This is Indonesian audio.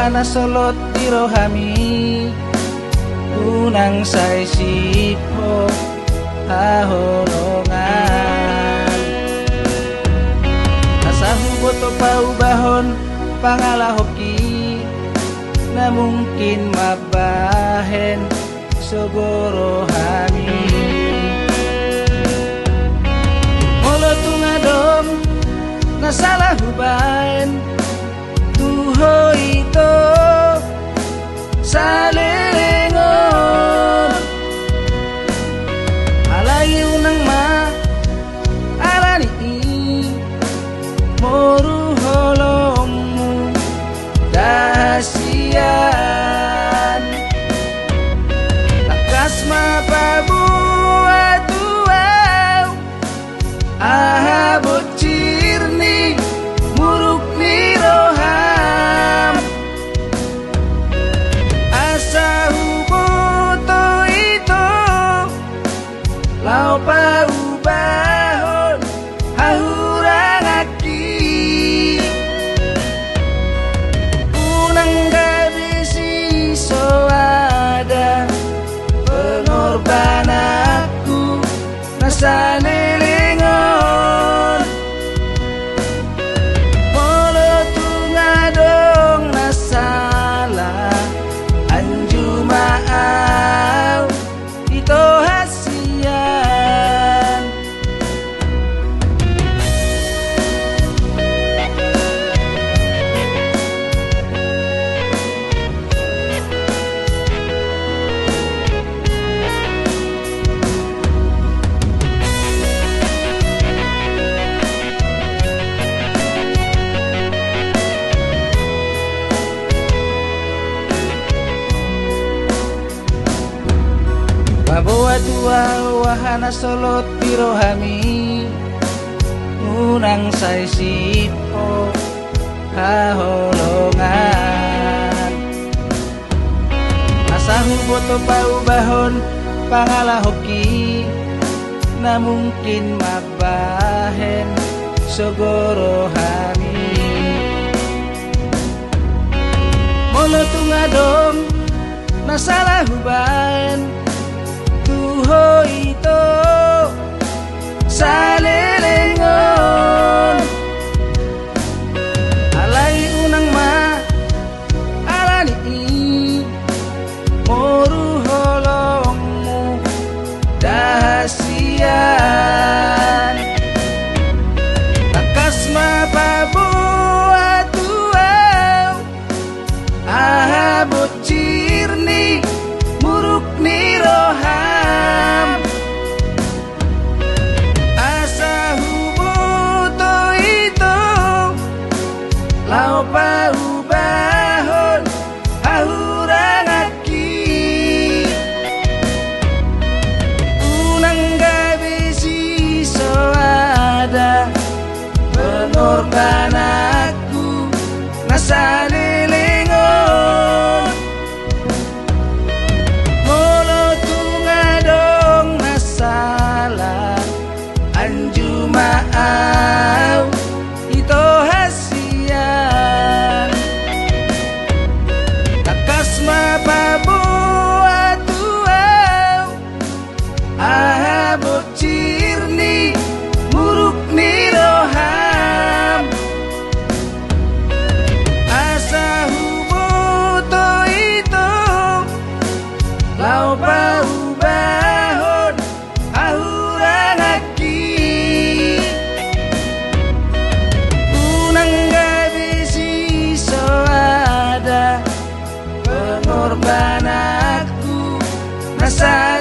wahana solot tirohami unang say sipo haholongan asahuboto paubahon pangalahoki na mungkin mabahen sogoro hami molo tungadom nasalah hubain tuho ito salengon alayu nang ma arani moru holongmu dahasian takas mapabuat tuaw ahabot cirni muruk ni roham asa huboto ito lau paubahon hahurang aki unang gabi siso ada pengorban aku nasa nilingon molo tungadong nasalah anju maaw ito hasian Bawa dua wahana solot tirohami unang say sipo haholongan asahuboto paubahon pangalahoki na mungkin mabahen sogoro hami molo tungadom nasalah hubain tuho ito salengon alay unang ma arani moru holongmu dahasian takas mapabuat tuaw ahabot cirni muruk ni roham asa huboto ito lau paubahon hahurang aki unang gabi siso ada pengorban aku nasa nilingon molo tungadong nasalah anju maaw ito hasian takas mapabuat tuaw ahabot cirni muruk ni roham asa huboto ito lau paubahon hahurang aki unang gabi siso ada pengorban aku nasa